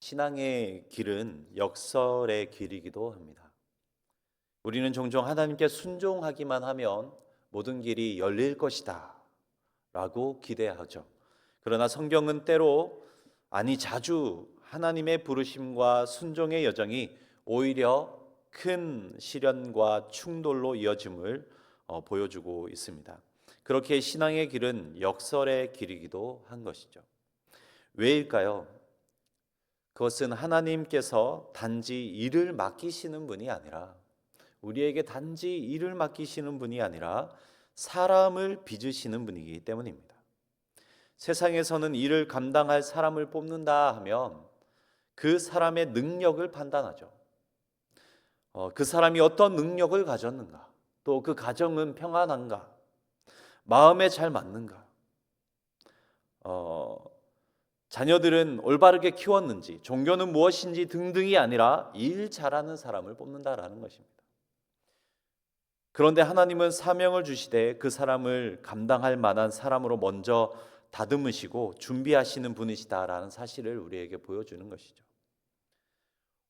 신앙의 길은 역설의 길이기도 합니다. 우리는 종종 하나님께 순종하기만 하면 모든 길이 열릴 것이다 라고 기대하죠. 그러나 성경은 때로, 아니 자주 하나님의 부르심과 순종의 여정이 오히려 큰 시련과 충돌로 이어짐을 보여주고 있습니다. 그렇게 신앙의 길은 역설의 길이기도 한 것이죠. 왜일까요? 그것은 하나님께서 단지 일을 맡기시는 분이 아니라, 우리에게 단지 일을 맡기시는 분이 아니라 사람을 빚으시는 분이기 때문입니다. 세상에서는 일을 감당할 사람을 뽑는다 하면 그 사람의 능력을 판단하죠. 그 사람이 어떤 능력을 가졌는가, 또 그 가정은 평안한가, 마음에 잘 맞는가, 자녀들은 올바르게 키웠는지, 종교는 무엇인지 등등이 아니라 일 잘하는 사람을 뽑는다라는 것입니다. 그런데 하나님은 사명을 주시되 그 사람을 감당할 만한 사람으로 먼저 다듬으시고 준비하시는 분이시다라는 사실을 우리에게 보여주는 것이죠.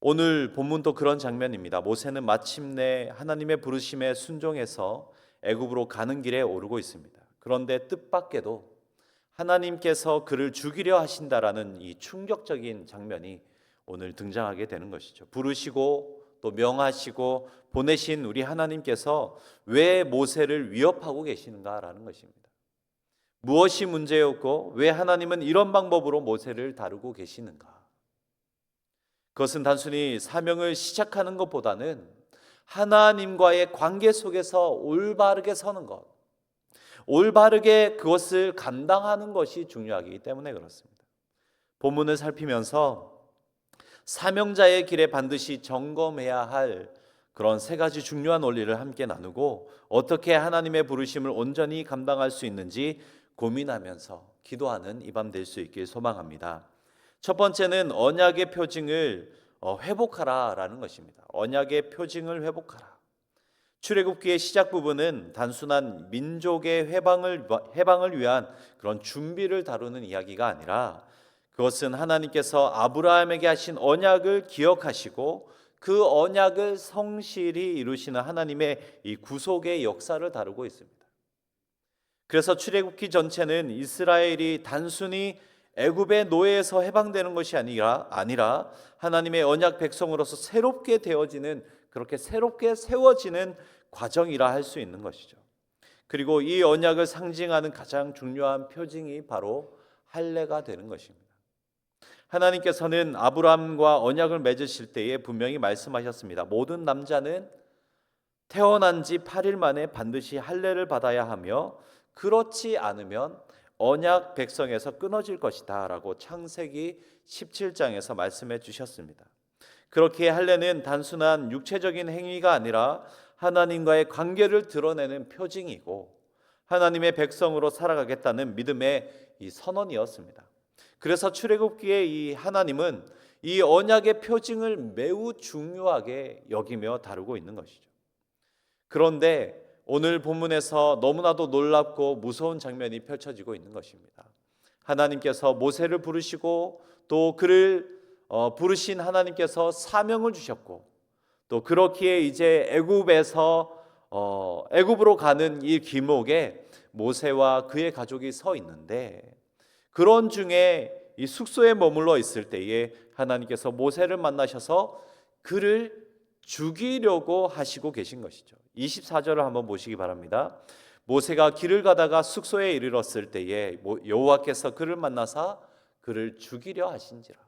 오늘 본문도 그런 장면입니다. 모세는 마침내 하나님의 부르심에 순종해서 애굽으로 가는 길에 오르고 있습니다. 그런데 뜻밖에도 하나님께서 그를 죽이려 하신다라는 이 충격적인 장면이 오늘 등장하게 되는 것이죠. 부르시고 또 명하시고 보내신 우리 하나님께서 왜 모세를 위협하고 계시는가라는 것입니다. 무엇이 문제였고 왜 하나님은 이런 방법으로 모세를 다루고 계시는가? 그것은 단순히 사명을 시작하는 것보다는 하나님과의 관계 속에서 올바르게 서는 것, 올바르게 그것을 감당하는 것이 중요하기 때문에 그렇습니다. 본문을 살피면서 사명자의 길에 반드시 점검해야 할 그런 세 가지 중요한 원리를 함께 나누고 어떻게 하나님의 부르심을 온전히 감당할 수 있는지 고민하면서 기도하는 이 밤 될 수 있길 소망합니다. 첫 번째는 언약의 표징을 회복하라라는 것입니다. 언약의 표징을 회복하라. 출애굽기의 시작 부분은 단순한 민족의 해방을 위한 그런 준비를 다루는 이야기가 아니라 그것은 하나님께서 아브라함에게 하신 언약을 기억하시고 그 언약을 성실히 이루시는 하나님의 이 구속의 역사를 다루고 있습니다. 그래서 출애굽기 전체는 이스라엘이 단순히 애굽의 노예에서 해방되는 것이 아니라 하나님의 언약 백성으로서 새롭게 되어지는, 그렇게 새롭게 세워지는 과정이라 할 수 있는 것이죠. 그리고 이 언약을 상징하는 가장 중요한 표징이 바로 할례가 되는 것입니다. 하나님께서는 아브라함과 언약을 맺으실 때에 분명히 말씀하셨습니다. 모든 남자는 태어난 지 8일 만에 반드시 할례를 받아야 하며 그렇지 않으면 언약 백성에서 끊어질 것이다 라고 창세기 17장에서 말씀해 주셨습니다. 그렇게 할례는 단순한 육체적인 행위가 아니라 하나님과의 관계를 드러내는 표징이고 하나님의 백성으로 살아가겠다는 믿음의 이 선언이었습니다. 그래서 출애굽기에 이 하나님은 이 언약의 표징을 매우 중요하게 여기며 다루고 있는 것이죠. 그런데 오늘 본문에서 너무나도 놀랍고 무서운 장면이 펼쳐지고 있는 것입니다. 하나님께서 모세를 부르시고 또 그를 부르신 하나님께서 사명을 주셨고 또 그렇기에 이제 애굽으로 가는 이 길목에 모세와 그의 가족이 서 있는데 그런 중에 이 숙소에 머물러 있을 때에 하나님께서 모세를 만나셔서 그를 죽이려고 하시고 계신 것이죠. 24절을 한번 보시기 바랍니다. 모세가 길을 가다가 숙소에 이르렀을 때에 여호와께서 그를 만나사 그를 죽이려 하신지라.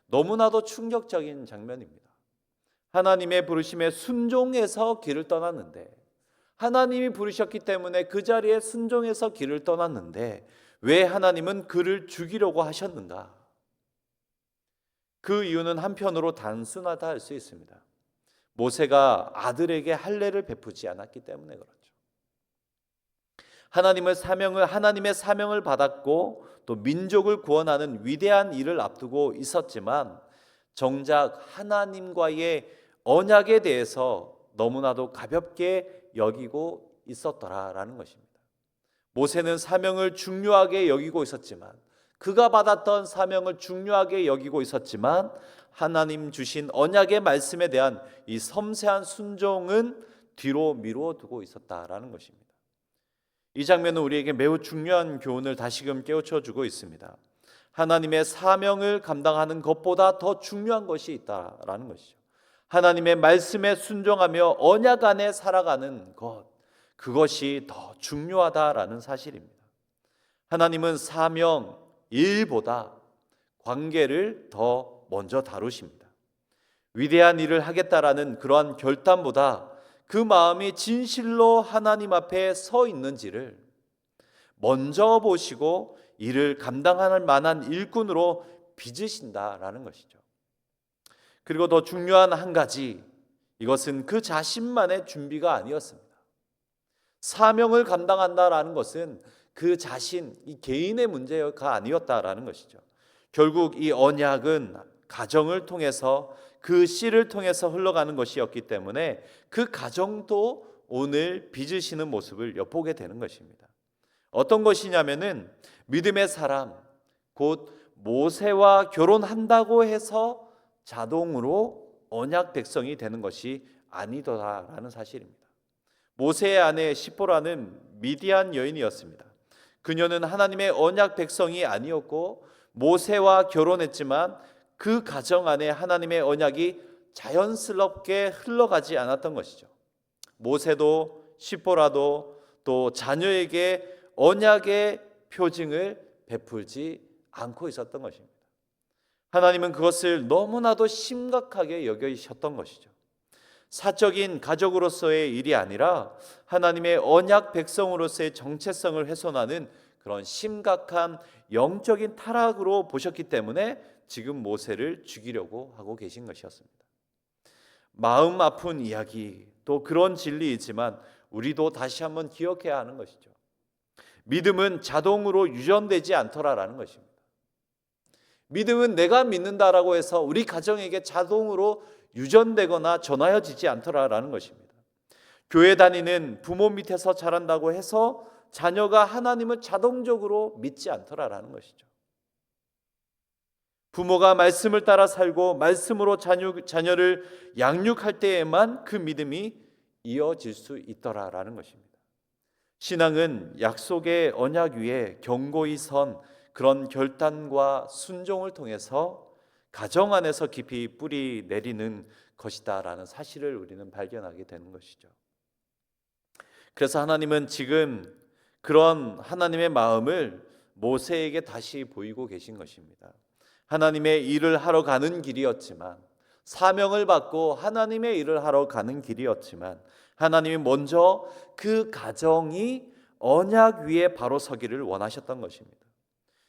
너무나도 충격적인 장면입니다. 하나님의 부르심에 순종해서 길을 떠났는데, 하나님이 부르셨기 때문에 그 자리에 순종해서 길을 떠났는데 왜 하나님은 그를 죽이려고 하셨는가? 그 이유는 한편으로 단순하다 할 수 있습니다. 모세가 아들에게 할례를 베푸지 않았기 때문에 그렇죠. 하나님의 사명을 받았고 또 민족을 구원하는 위대한 일을 앞두고 있었지만 정작 하나님과의 언약에 대해서 너무나도 가볍게 여기고 있었더라라는 것입니다. 모세는 사명을 중요하게 여기고 있었지만 그가 받았던 사명을 중요하게 여기고 있었지만 하나님 주신 언약의 말씀에 대한 이 섬세한 순종은 뒤로 미루어 두고 있었다라는 것입니다. 이 장면은 우리에게 매우 중요한 교훈을 다시금 깨우쳐 주고 있습니다. 하나님의 사명을 감당하는 것보다 더 중요한 것이 있다라는 것이죠. 하나님의 말씀에 순종하며 언약 안에 살아가는 것, 그것이 더 중요하다라는 사실입니다. 하나님은 사명 일보다 관계를 더 먼저 다루십니다. 위대한 일을 하겠다라는 그러한 결단보다 그 마음이 진실로 하나님 앞에 서 있는지를 먼저 보시고 이를 감당할 만한 일꾼으로 빚으신다라는 것이죠. 그리고 더 중요한 한 가지, 이것은 그 자신만의 준비가 아니었습니다. 사명을 감당한다라는 것은 그 자신, 이 개인의 문제가 아니었다라는 것이죠. 결국 이 언약은 가정을 통해서, 그 씨를 통해서 흘러가는 것이었기 때문에 그 가정도 오늘 빚으시는 모습을 엿보게 되는 것입니다. 어떤 것이냐면은 믿음의 사람, 곧 모세와 결혼한다고 해서 자동으로 언약 백성이 되는 것이 아니더라라는 사실입니다. 모세의 아내 시보라는 미디안 여인이었습니다. 그녀는 하나님의 언약 백성이 아니었고 모세와 결혼했지만 그 가정 안에 하나님의 언약이 자연스럽게 흘러가지 않았던 것이죠. 모세도 시보라도 또 자녀에게 언약의 표징을 베풀지 않고 있었던 것입니다. 하나님은 그것을 너무나도 심각하게 여기셨던 것이죠. 사적인 가족으로서의 일이 아니라 하나님의 언약 백성으로서의 정체성을 훼손하는 그런 심각한 영적인 타락으로 보셨기 때문에 지금 모세를 죽이려고 하고 계신 것이었습니다. 마음 아픈 이야기, 또 그런 진리이지만 우리도 다시 한번 기억해야 하는 것이죠. 믿음은 자동으로 유전되지 않더라라는 것입니다. 믿음은 내가 믿는다라고 해서 우리 가정에게 자동으로 유전되거나 전하여지지 않더라라는 것입니다. 교회 다니는 부모 밑에서 자란다고 해서 자녀가 하나님을 자동적으로 믿지 않더라라는 것이죠. 부모가 말씀을 따라 살고 말씀으로 자녀를 양육할 때에만 그 믿음이 이어질 수 있더라라는 것입니다. 신앙은 약속의 언약 위에 견고히 선 그런 결단과 순종을 통해서 가정 안에서 깊이 뿌리 내리는 것이다라는 사실을 우리는 발견하게 되는 것이죠. 그래서 하나님은 지금 그런 하나님의 마음을 모세에게 다시 보이고 계신 것입니다. 하나님의 일을 하러 가는 길이었지만, 사명을 받고 하나님의 일을 하러 가는 길이었지만 하나님이 먼저 그 가정이 언약 위에 바로 서기를 원하셨던 것입니다.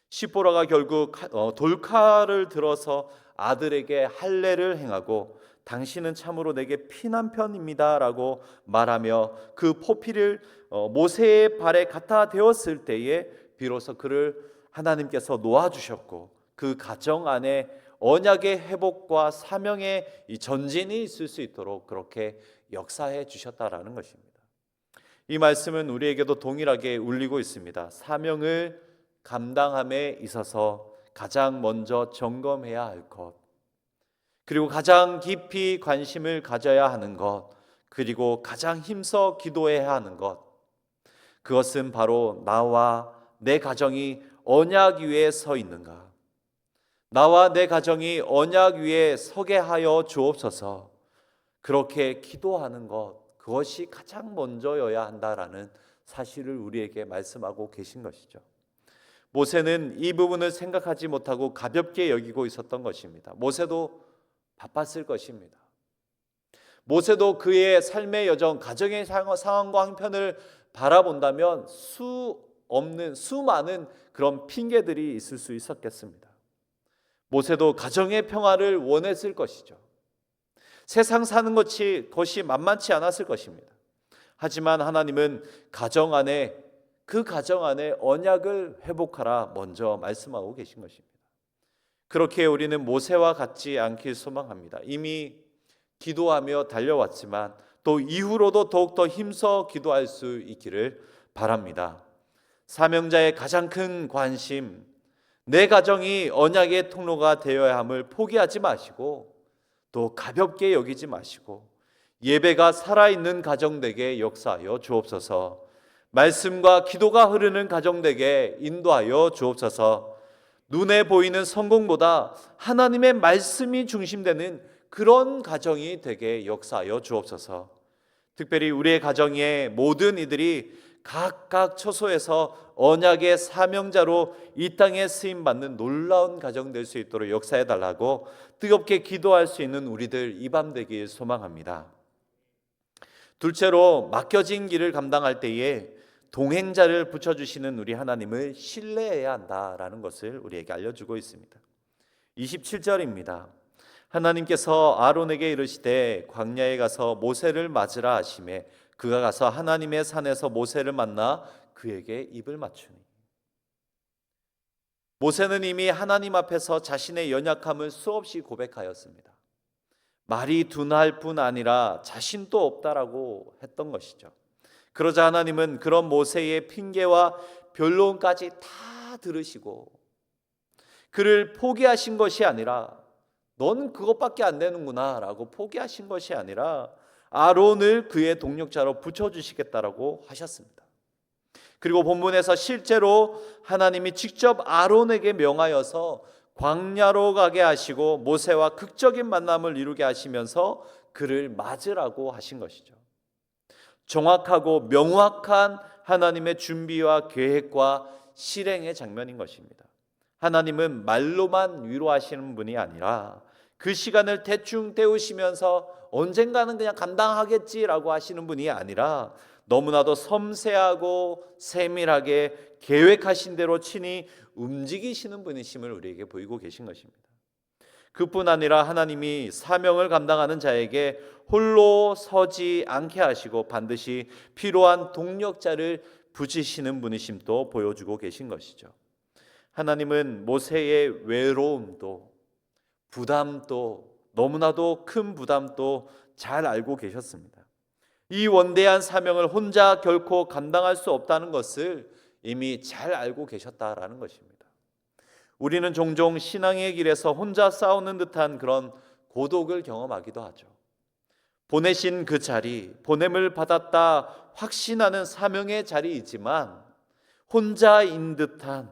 시보라가 결국 돌칼을 들어서 아들에게 할례를 행하고 당신은 참으로 내게 피난편입니다 라고 말하며 그 포피를 모세의 발에 갖다 대었을 때에 비로소 그를 하나님께서 놓아주셨고 그 가정 안에 언약의 회복과 사명의 이 전진이 있을 수 있도록 그렇게 역사해 주셨다라는 것입니다. 이 말씀은 우리에게도 동일하게 울리고 있습니다. 사명을 감당함에 있어서 가장 먼저 점검해야 할 것, 그리고 가장 깊이 관심을 가져야 하는 것, 그리고 가장 힘써 기도해야 하는 것, 그것은 바로 나와 내 가정이 언약 위에 서 있는가, 나와 내 가정이 언약 위에 서게 하여 주옵소서, 그렇게 기도하는 것, 그것이 가장 먼저여야 한다라는 사실을 우리에게 말씀하고 계신 것이죠. 모세는 이 부분을 생각하지 못하고 가볍게 여기고 있었던 것입니다. 모세도 바빴을 것입니다. 모세도 그의 삶의 여정, 가정의 상황과 형편을 바라본다면 수많은 그런 핑계들이 있을 수 있었겠습니다. 모세도 가정의 평화를 원했을 것이죠. 세상 사는 것이 만만치 않았을 것입니다. 하지만 하나님은 그 가정 안에 언약을 회복하라 먼저 말씀하고 계신 것입니다. 그렇게 우리는 모세와 같지 않길 소망합니다. 이미 기도하며 달려왔지만 또 이후로도 더욱더 힘써 기도할 수 있기를 바랍니다. 사명자의 가장 큰 관심, 내 가정이 언약의 통로가 되어야 함을 포기하지 마시고 또 가볍게 여기지 마시고 예배가 살아있는 가정 되게 역사하여 주옵소서. 말씀과 기도가 흐르는 가정 되게 인도하여 주옵소서. 눈에 보이는 성공보다 하나님의 말씀이 중심되는 그런 가정이 되게 역사하여 주옵소서. 특별히 우리의 가정의 모든 이들이 각각 처소에서 언약의 사명자로 이 땅에 쓰임받는 놀라운 가정 될 수 있도록 역사해 달라고 뜨겁게 기도할 수 있는 우리들 이 밤 되길 소망합니다. 둘째로 맡겨진 길을 감당할 때에 동행자를 붙여주시는 우리 하나님을 신뢰해야 한다라는 것을 우리에게 알려주고 있습니다. 27절입니다. 하나님께서 아론에게 이르시되 광야에 가서 모세를 맞으라 하시매 그가 가서 하나님의 산에서 모세를 만나 그에게 입을 맞추니. 모세는 이미 하나님 앞에서 자신의 연약함을 수없이 고백하였습니다. 말이 둔할 뿐 아니라 자신도 없다라고 했던 것이죠. 그러자 하나님은 그런 모세의 핑계와 변론까지 다 들으시고 그를 포기하신 것이 아니라 넌 그것밖에 안 되는구나 라고 포기하신 것이 아니라 아론을 그의 동력자로 붙여주시겠다라고 하셨습니다. 그리고 본문에서 실제로 하나님이 직접 아론에게 명하여서 광야로 가게 하시고 모세와 극적인 만남을 이루게 하시면서 그를 맞으라고 하신 것이죠. 정확하고 명확한 하나님의 준비와 계획과 실행의 장면인 것입니다. 하나님은 말로만 위로하시는 분이 아니라 그 시간을 대충 때우시면서 언젠가는 그냥 감당하겠지라고 하시는 분이 아니라 너무나도 섬세하고 세밀하게 계획하신 대로 친히 움직이시는 분이심을 우리에게 보이고 계신 것입니다. 그뿐 아니라 하나님이 사명을 감당하는 자에게 홀로 서지 않게 하시고 반드시 필요한 동력자를 붙이시는 분이심도 보여주고 계신 것이죠. 하나님은 모세의 외로움도 부담도 너무나도 큰 부담도 잘 알고 계셨습니다. 이 원대한 사명을 혼자 결코 감당할 수 없다는 것을 이미 잘 알고 계셨다라는 것입니다. 우리는 종종 신앙의 길에서 혼자 싸우는 듯한 그런 고독을 경험하기도 하죠. 보내신 그 자리, 보냄을 받았다 확신하는 사명의 자리이지만 혼자인 듯한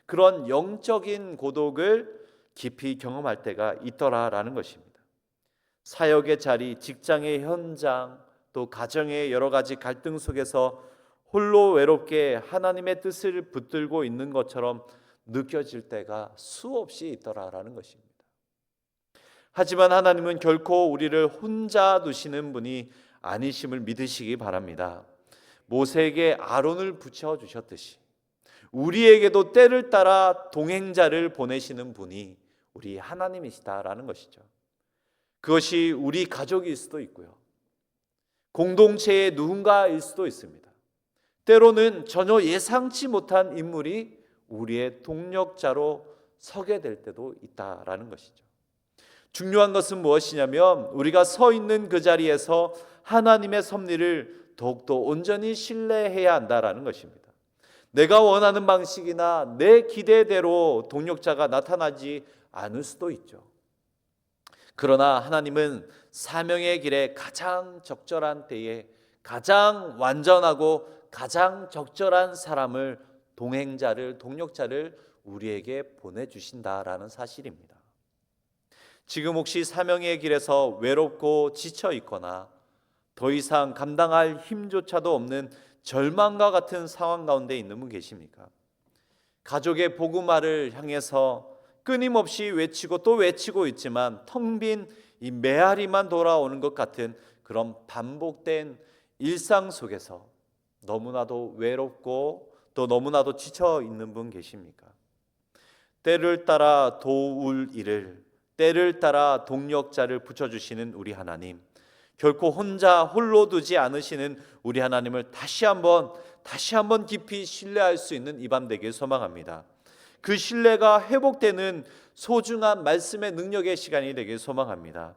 그런 영적인 고독을 깊이 경험할 때가 있더라라는 것입니다. 사역의 자리, 직장의 현장, 또 가정의 여러 가지 갈등 속에서 홀로 외롭게 하나님의 뜻을 붙들고 있는 것처럼 느껴질 때가 수없이 있더라라는 것입니다. 하지만 하나님은 결코 우리를 혼자 두시는 분이 아니심을 믿으시기 바랍니다. 모세에게 아론을 붙여주셨듯이 우리에게도 때를 따라 동행자를 보내시는 분이 우리 하나님이시다라는 것이죠. 그것이 우리 가족일 수도 있고요. 공동체의 누군가일 수도 있습니다. 때로는 전혀 예상치 못한 인물이 우리의 동력자로 서게 될 때도 있다라는 것이죠. 중요한 것은 무엇이냐면 우리가 서 있는 그 자리에서 하나님의 섭리를 더욱더 온전히 신뢰해야 한다라는 것입니다. 내가 원하는 방식이나 내 기대대로 동력자가 나타나지 않을 수도 있죠. 그러나 하나님은 사명의 길에 가장 적절한 때에 가장 완전하고 가장 적절한 사람을 동행자를 동력자를 우리에게 보내주신다라는 사실입니다. 지금 혹시 사명의 길에서 외롭고 지쳐 있거나 더 이상 감당할 힘조차도 없는 절망과 같은 상황 가운데 있는 분 계십니까? 가족의 복음화를 향해서 끊임없이 외치고 또 외치고 있지만 텅 빈 이 메아리만 돌아오는 것 같은 그런 반복된 일상 속에서 너무나도 외롭고 또 너무나도 지쳐 있는 분 계십니까? 때를 따라 도울 일을, 때를 따라 동력자를 붙여주시는 우리 하나님, 결코 혼자 홀로 두지 않으시는 우리 하나님을 다시 한번 깊이 신뢰할 수 있는 이 밤 되길 소망합니다. 그 신뢰가 회복되는 소중한 말씀의 능력의 시간이 되길 소망합니다.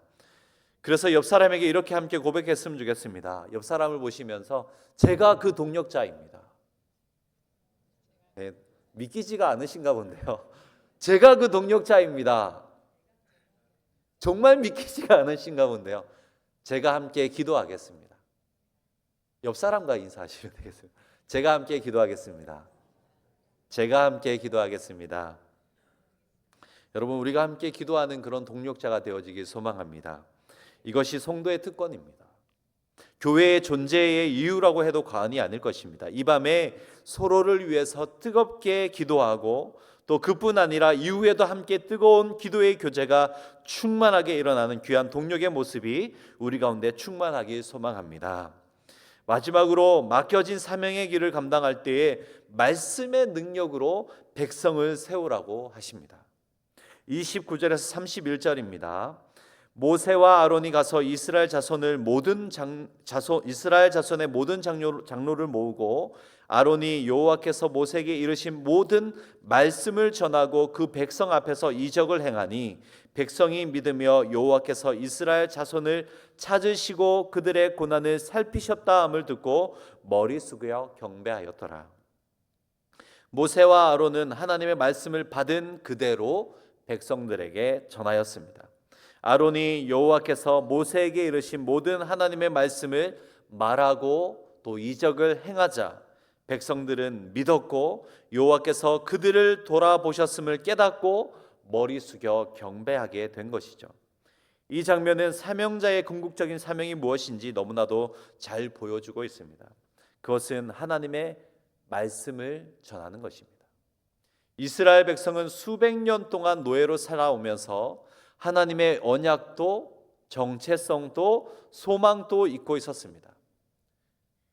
그래서 옆 사람에게 이렇게 함께 고백했으면 좋겠습니다. 옆 사람을 보시면서 제가 그 동력자입니다. 네, 믿기지가 않으신가 본데요. 제가 그 동력자입니다. 정말 믿기지가 않으신가 본데요. 제가 함께 기도하겠습니다. 옆 사람과 인사하시면 되겠습니다. 제가 함께 기도하겠습니다. 제가 함께 기도하겠습니다. 여러분, 우리가 함께 기도하는 그런 동력자가 되어지길 소망합니다. 이것이 성도의 특권입니다. 교회의 존재의 이유라고 해도 과언이 아닐 것입니다. 이 밤에 서로를 위해서 뜨겁게 기도하고 또 그뿐 아니라 이후에도 함께 뜨거운 기도의 교제가 충만하게 일어나는 귀한 동력의 모습이 우리 가운데 충만하길 소망합니다. 마지막으로 맡겨진 사명의 길을 감당할 때에 말씀의 능력으로 백성을 세우라고 하십니다. 29절에서 31절입니다. 모세와 아론이 가서 이스라엘 자손의 모든 장로를 모으고 아론이 여호와께서 모세에게 이르신 모든 말씀을 전하고 그 백성 앞에서 이적을 행하니 백성이 믿으며 여호와께서 이스라엘 자손을 찾으시고 그들의 고난을 살피셨다 함을 듣고 머리 숙여 경배하였더라. 모세와 아론은 하나님의 말씀을 받은 그대로 백성들에게 전하였습니다. 아론이 여호와께서 모세에게 이르신 모든 하나님의 말씀을 말하고 또 이적을 행하자 백성들은 믿었고 여호와께서 그들을 돌아보셨음을 깨닫고 머리 숙여 경배하게 된 것이죠. 이 장면은 사명자의 궁극적인 사명이 무엇인지 너무나도 잘 보여주고 있습니다. 그것은 하나님의 말씀을 전하는 것입니다. 이스라엘 백성은 수백 년 동안 노예로 살아오면서 하나님의 언약도 정체성도 소망도 잊고 있었습니다.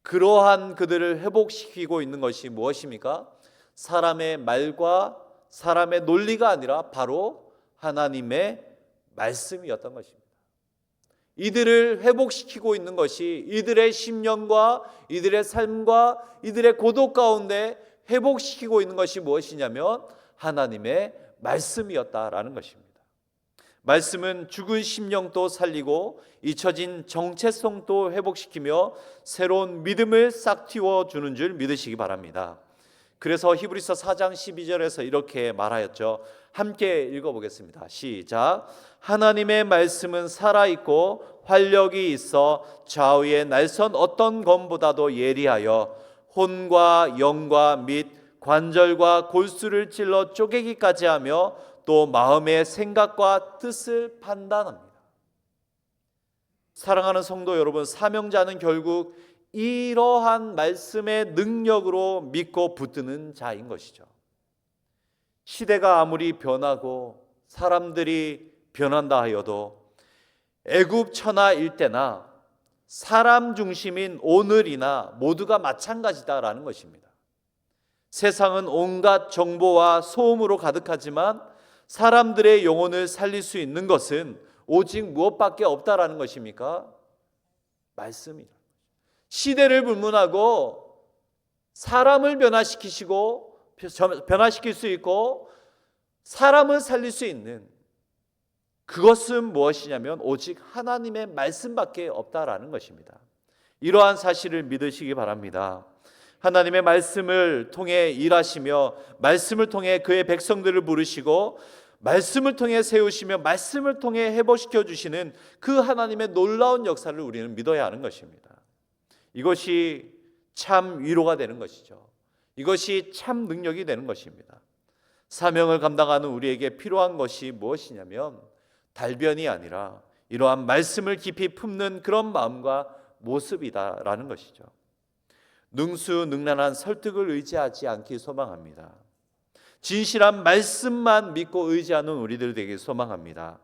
그러한 그들을 회복시키고 있는 것이 무엇입니까? 사람의 말과 사람의 논리가 아니라 바로 하나님의 말씀이었던 것입니다. 이들을 회복시키고 있는 것이 이들의 심령과 이들의 삶과 이들의 고독 가운데 회복시키고 있는 것이 무엇이냐면 하나님의 말씀이었다라는 것입니다. 말씀은 죽은 심령도 살리고 잊혀진 정체성도 회복시키며 새로운 믿음을 싹 틔워주는 줄 믿으시기 바랍니다. 그래서 히브리서 4장 12절에서 이렇게 말하였죠. 함께 읽어보겠습니다. 시작. 하나님의 말씀은 살아있고 활력이 있어 좌우의 날선 어떤 검보다도 예리하여 혼과 영과 및 관절과 골수를 찔러 쪼개기까지 하며 또 마음의 생각과 뜻을 판단합니다. 사랑하는 성도 여러분, 사명자는 결국 이러한 말씀의 능력으로 믿고 붙드는 자인 것이죠. 시대가 아무리 변하고 사람들이 변한다 하여도 애굽 천하일 때나 사람 중심인 오늘이나 모두가 마찬가지다라는 것입니다. 세상은 온갖 정보와 소음으로 가득하지만 사람들의 영혼을 살릴 수 있는 것은 오직 무엇밖에 없다라는 것입니까? 말씀이다. 시대를 불문하고 사람을 변화시키시고 변화시킬 수 있고 사람을 살릴 수 있는 그것은 무엇이냐면 오직 하나님의 말씀밖에 없다라는 것입니다. 이러한 사실을 믿으시기 바랍니다. 하나님의 말씀을 통해 일하시며 말씀을 통해 그의 백성들을 부르시고 말씀을 통해 세우시며 말씀을 통해 회복시켜 주시는 그 하나님의 놀라운 역사를 우리는 믿어야 하는 것입니다. 이것이 참 위로가 되는 것이죠. 이것이 참 능력이 되는 것입니다. 사명을 감당하는 우리에게 필요한 것이 무엇이냐면 달변이 아니라 이러한 말씀을 깊이 품는 그런 마음과 모습이다라는 것이죠. 능수능란한 설득을 의지하지 않기 소망합니다. 진실한 말씀만 믿고 의지하는 우리들 되길 소망합니다.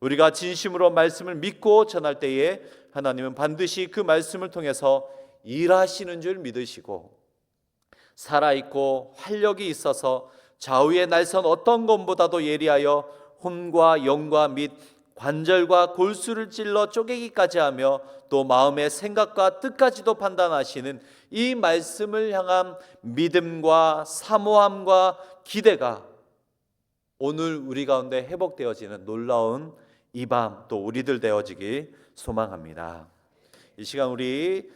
우리가 진심으로 말씀을 믿고 전할 때에 하나님은 반드시 그 말씀을 통해서 일하시는 줄 믿으시고 살아있고 활력이 있어서 좌우의 날선 어떤 것보다도 예리하여 혼과 영과 및 관절과 골수를 찔러 쪼개기까지 하며 또 마음의 생각과 뜻까지도 판단하시는 이 말씀을 향한 믿음과 사모함과 기대가 오늘 우리 가운데 회복되어지는 놀라운 이 밤 또 우리들 되어지길 소망합니다. 이 시간 우리